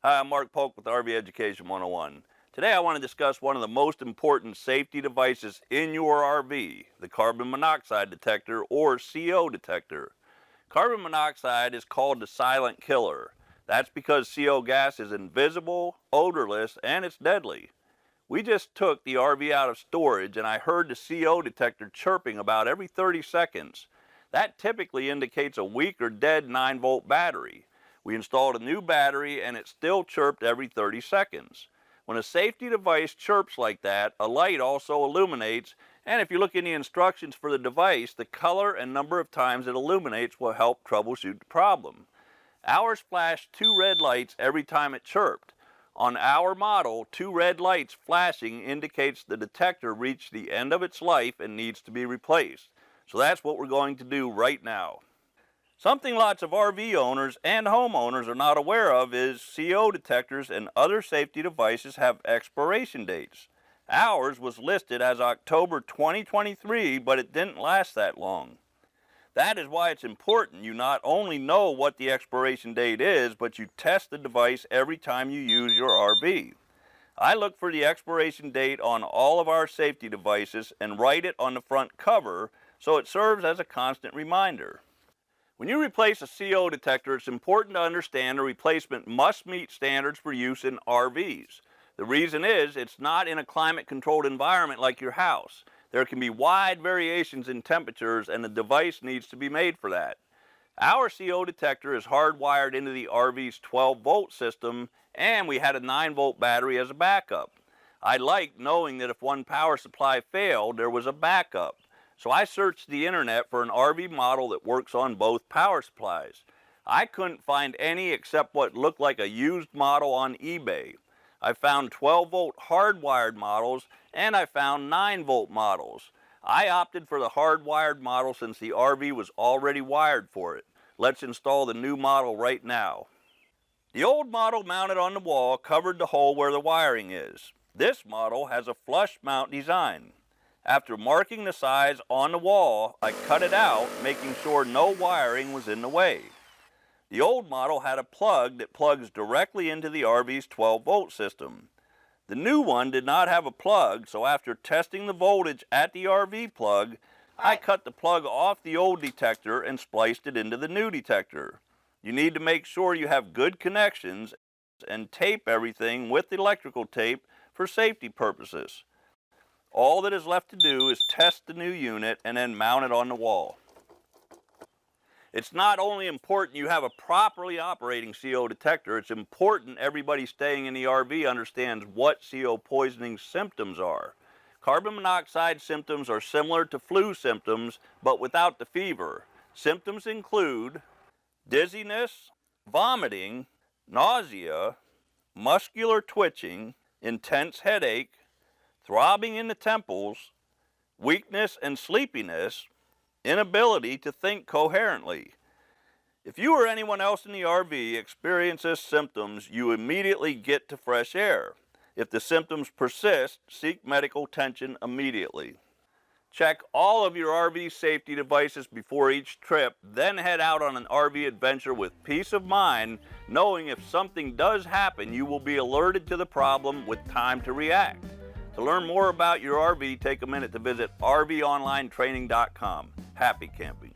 Hi, I'm Mark Polk with RV Education 101. Today I want to discuss one of the most important safety devices in your RV, the carbon monoxide detector or CO detector. Carbon monoxide is called the silent killer. That's because CO gas is invisible, odorless, and it's deadly. We just took the RV out of storage and I heard the CO detector chirping about every 30 seconds. That typically indicates a weak or dead 9-volt battery. We installed a new battery and it still chirped every 30 seconds. When a safety device chirps like that, a light also illuminates, and if you look in the instructions for the device, the color and number of times it illuminates will help troubleshoot the problem. Ours flashed 2 red lights every time it chirped. On our model, 2 red lights flashing indicates the detector reached the end of its life and needs to be replaced. So that's what we're going to do right now. Something lots of RV owners and homeowners are not aware of is CO detectors and other safety devices have expiration dates. Ours was listed as October 2023, but it didn't last that long. That is why it's important you not only know what the expiration date is, but you test the device every time you use your RV. I look for the expiration date on all of our safety devices and write it on the front cover so it serves as a constant reminder. When you replace a CO detector, it's important to understand the replacement must meet standards for use in RVs. The reason is it's not in a climate-controlled environment like your house. There can be wide variations in temperatures and the device needs to be made for that. Our CO detector is hardwired into the RV's 12-volt system and we had a 9-volt battery as a backup. I liked knowing that if one power supply failed, there was a backup. So I searched the internet for an RV model that works on both power supplies. I couldn't find any except what looked like a used model on eBay. I found 12-volt hardwired models and I found 9-volt models. I opted for the hardwired model since the RV was already wired for it. Let's install the new model right now. The old model mounted on the wall covered the hole where the wiring is. This model has a flush mount design. After marking the size on the wall, I cut it out, making sure no wiring was in the way. The old model had a plug that plugs directly into the RV's 12-volt system. The new one did not have a plug, so after testing the voltage at the RV plug, I cut the plug off the old detector and spliced it into the new detector. You need to make sure you have good connections and tape everything with electrical tape for safety purposes. All that is left to do is test the new unit and then mount it on the wall. It's not only important you have a properly operating CO detector, it's important everybody staying in the RV understands what CO poisoning symptoms are. Carbon monoxide symptoms are similar to flu symptoms, but without the fever. Symptoms include dizziness, vomiting, nausea, muscular twitching, intense headache, throbbing in the temples, weakness and sleepiness, inability to think coherently. If you or anyone else in the RV experiences symptoms, you immediately get to fresh air. If the symptoms persist, seek medical attention immediately. Check all of your RV safety devices before each trip, then head out on an RV adventure with peace of mind, knowing if something does happen, you will be alerted to the problem with time to react. To learn more about your RV, take a minute to visit rvonlinetraining.com. Happy camping.